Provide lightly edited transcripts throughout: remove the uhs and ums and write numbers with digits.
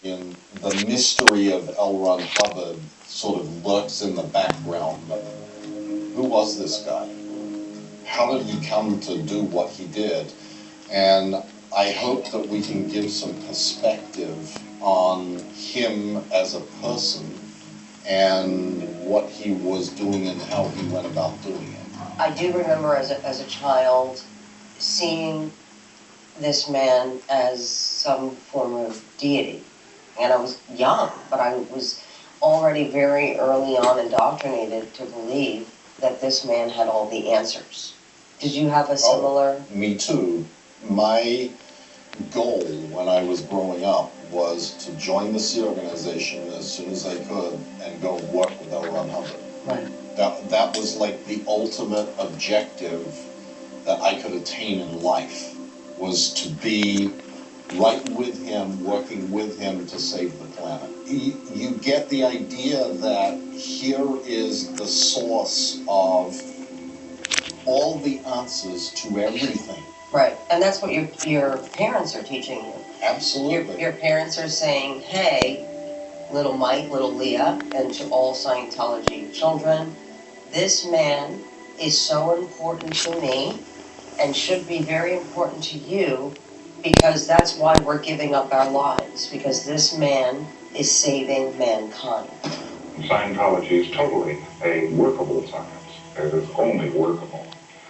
And the mystery of L. Ron Hubbard sort of lurks in the background. Who was this guy? How did he come to do what he did? And I hope that we can give some perspective on him as a person and what he was doing and how he went about doing it. I do remember as a child seeing this man as some form of deity. And I was young, but I was already very early on indoctrinated to believe that this man had all the answers. Did you have a similar? Oh, me too. My goal when I was growing up was to join the Sea Organization as soon as I could and go work with L. Ron Hubbard. Right. That was like the ultimate objective that I could attain in life, was to be right with him, working with him to save the planet. You get the idea that here is the source of all the answers to everything. Right, and that's what your parents are teaching you. Absolutely. Your parents are saying, hey, little Mike, little Leah, and to all Scientology children, this man is so important to me and should be very important to you, because that's why we're giving up our lives, because this man is saving mankind. Scientology is totally a workable science. It is only workable.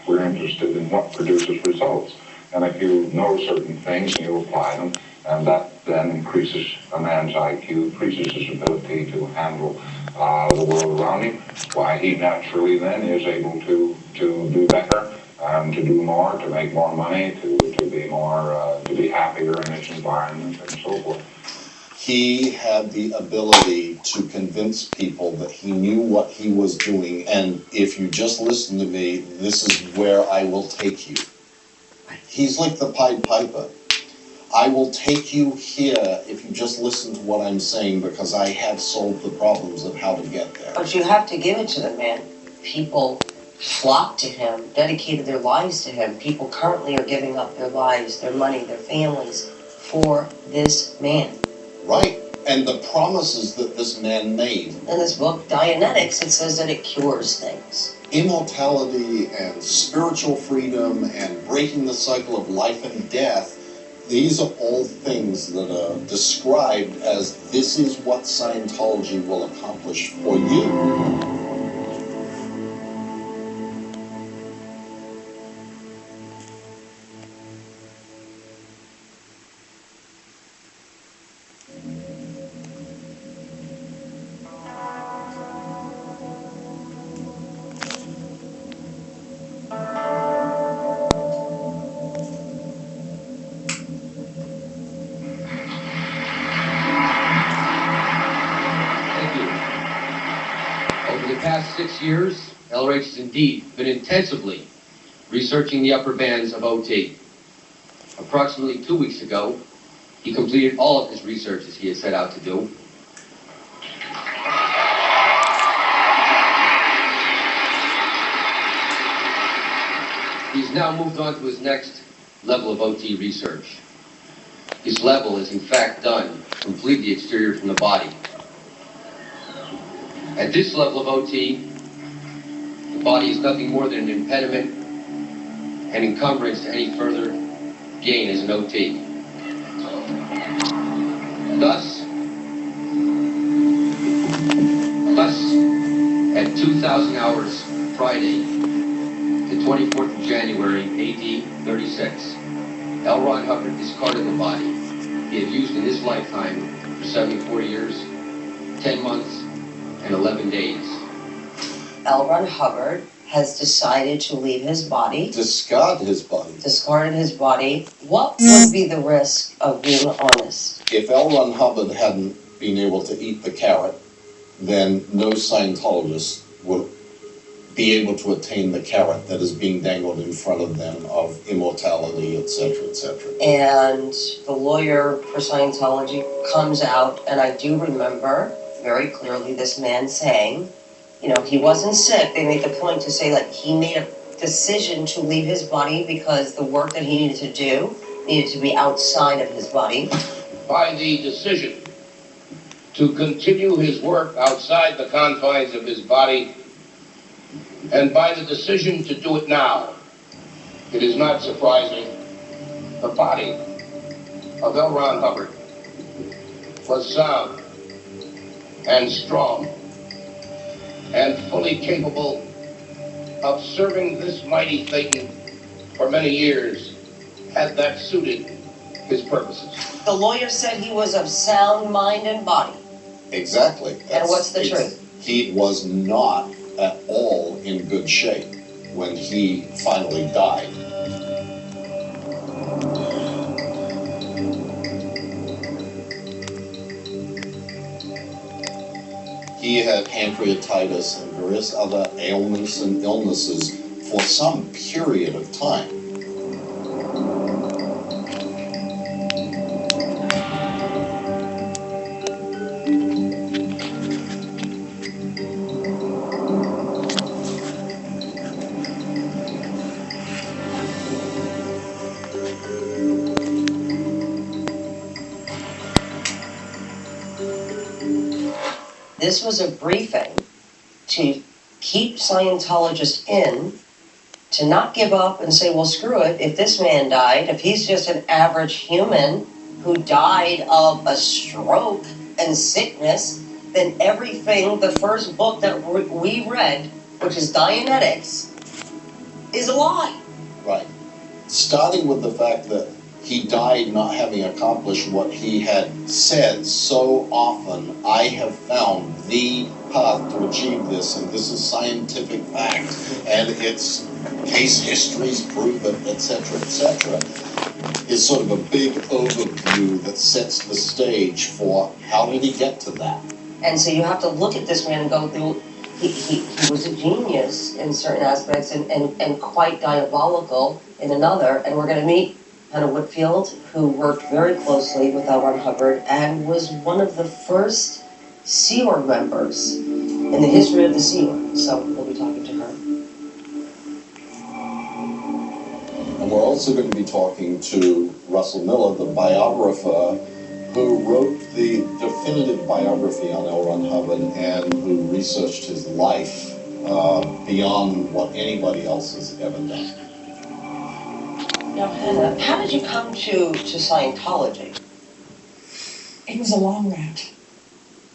We're interested in what produces results. And if you know certain things and you apply them, and that then increases a man's IQ, increases his ability to handle the world around him, why he naturally then is able to do better, to do more, to make more money, to be more, to be happier in his environment and so forth. He had the ability to convince people that he knew what he was doing, and if you just listen to me, this is where I will take you. He's like the Pied Piper. I will take you here if you just listen to what I'm saying, because I have solved the problems of how to get there. But you have to give it to the man. People flocked to him, dedicated their lives to him. People currently are giving up their lives, their money, their families for this man. Right, and the promises that this man made. In this book, Dianetics, it says that it cures things. Immortality and spiritual freedom and breaking the cycle of life and death, these are all things that are described as this is what Scientology will accomplish for you. Over the past 6 years, LRH has indeed been intensively researching the upper bands of OT. Approximately 2 weeks ago, he completed all of his research as he had set out to do. He's now moved on to his next level of OT research. This level is in fact done to complete the exterior from the body. At this level of OT, the body is nothing more than an impediment and encumbrance to any further gain as an OT. Thus, at 2,000 hours Friday, the 24th of January, AD 36, L. Ron Hubbard discarded the body he had used in his lifetime for 74 years, 10 months, and 11 days. L. Ron Hubbard has decided to leave his body. Discard his body. Discarded his body. What would be the risk of being honest? If L. Ron Hubbard hadn't been able to eat the carrot, then no Scientologist would be able to attain the carrot that is being dangled in front of them of immortality, etc., etc. And the lawyer for Scientology comes out, and I do remember very clearly this man saying, you know, he wasn't sick. They made the point to say that he made a decision to leave his body because the work that he needed to do needed to be outside of his body. By the decision to continue his work outside the confines of his body, and by the decision to do it now, it is not surprising the body of L. Ron Hubbard was sound and strong and fully capable of serving this mighty Thetan for many years, had that suited his purposes. The lawyer said he was of sound mind and body. Exactly. And what's the truth? He was not at all in good shape when he finally died. He had pancreatitis and various other ailments and illnesses for some period of time. This was a briefing to keep Scientologists in, to not give up and say, well, screw it, if this man died, if he's just an average human who died of a stroke and sickness, then everything, the first book that we read, which is Dianetics, is a lie. Right. Starting with the fact that he died not having accomplished what he had said so often, I have found the path to achieve this, and this is scientific fact, and it's case histories prove it, etc., etc., is sort of a big overview that sets the stage for how did he get to that. And so you have to look at this man and go through, he was a genius in certain aspects and quite diabolical in another, and we're going to meet Hannah Whitfield, who worked very closely with L. Ron Hubbard and was one of the first Sea Org members in the history of the Sea Org. So we'll be talking to her. And we're also going to be talking to Russell Miller, the biographer who wrote the definitive biography on L. Ron Hubbard and who researched his life beyond what anybody else has ever done. Now, Hannah, how did you come to Scientology? It was a long route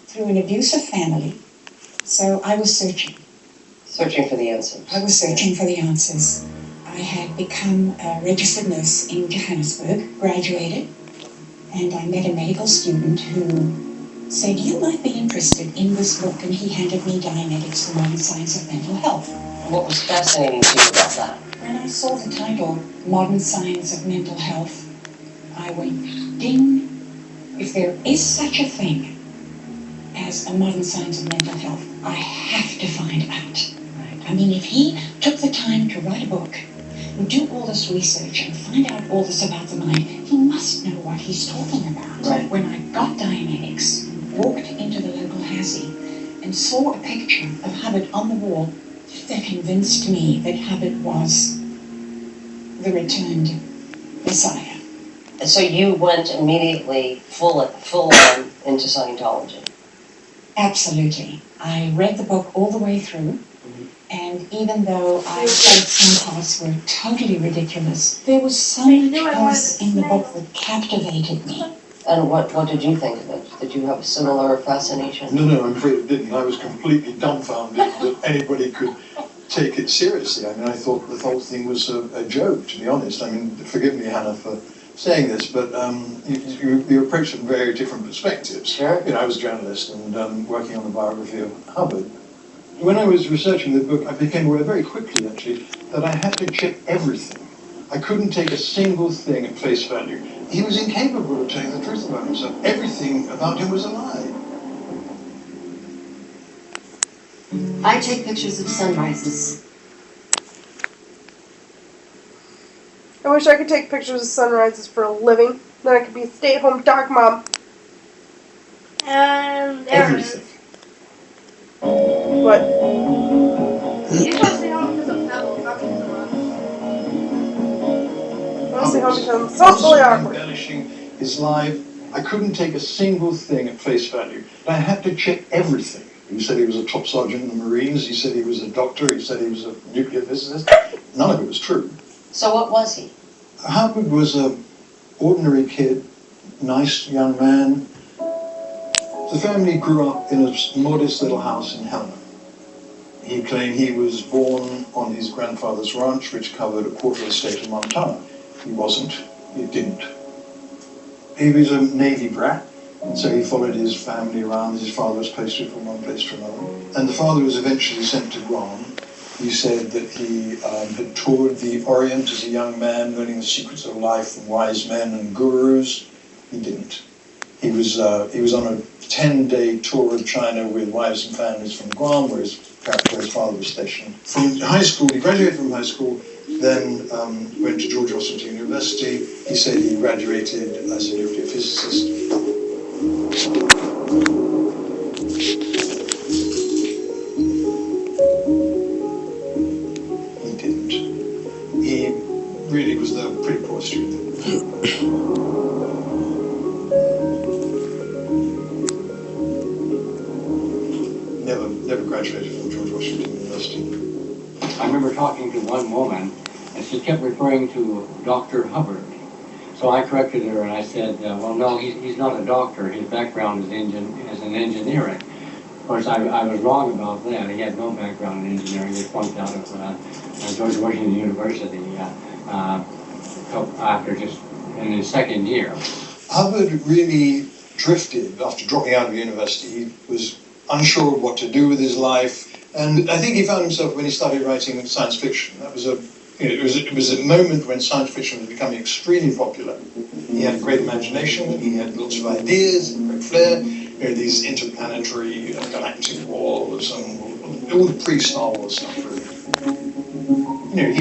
through an abusive family, so I was searching. Searching for the answers. I was searching for the answers. I had become a registered nurse in Johannesburg, graduated, and I met a medical student who said, you might be interested in this book, and he handed me Dianetics, the Modern Science of Mental Health. What was fascinating to you about that? When I saw the title, Modern Science of Mental Health, I went, ding, if there is such a thing as a modern science of mental health, I have to find out. Right. I mean, if he took the time to write a book, and do all this research and find out all this about the mind, he must know what he's talking about. Right. When I got Dianetics, walked into the local Hassie, and saw a picture of Hubbard on the wall, that convinced me that Hubbard was the returned Messiah. So you went immediately full on into Scientology? Absolutely. I read the book all the way through, and even though I thought some parts were totally ridiculous, there was so much else in the book that captivated me. And what did you think of it? Did you have a similar fascination? No, I'm afraid it didn't. I was completely dumbfounded that anybody could take it seriously. I mean, I thought the whole thing was a joke, to be honest. I mean, forgive me, Hannah, for saying this, but you approach from very different perspectives. Sure. You know, I was a journalist and working on the biography of Hubbard. When I was researching the book, I became aware very quickly, actually, that I had to check everything. I couldn't take a single thing at face value. He was incapable of telling the truth about himself. Everything about him was a lie. I take pictures of sunrises. I wish I could take pictures of sunrises for a living. Then I could be a stay-at-home dark mom. And there it is. Everything. What? You can't stay home because of Pebble, not because of us. I want to stay home because I'm socially awkward. Embellishing his life, I couldn't take a single thing at face value. I had to check everything. He said he was a top sergeant in the Marines. He said he was a doctor. He said he was a nuclear physicist. None of it was true. So what was he? Hubbard was an ordinary kid, nice young man. The family grew up in a modest little house in Helena. He claimed he was born on his grandfather's ranch, which covered a quarter of the state of Montana. He wasn't. He didn't. He was a Navy brat, and so he followed his family around. His father was posted from one place to another. And the father was eventually sent to Guam. He said that he had toured the Orient as a young man, learning the secrets of life from wise men and gurus. He didn't. He was on a 10-day tour of China with wives and families from Guam, where his father was stationed. From high school, he graduated from high school, then went to George Washington University. He said he graduated as a nuclear physicist. He didn't. He really was a pretty poor student. Never graduated from George Washington University. I remember talking to one woman, and she kept referring to Dr. Hubbard. So I corrected her and I said, well, no, he's not a doctor. His background is in engineering. Of course, I was wrong about that. He had no background in engineering. They flunked out of George Washington University after just in his second year. Hubbard really drifted after dropping out of university. He was unsure of what to do with his life, and I think he found himself when he started writing science fiction. That was it was a moment when science fiction was becoming extremely popular. He had a great imagination, he had lots of ideas, great flair, these interplanetary galactic wars and all the pre-Star Wars stuff, really. He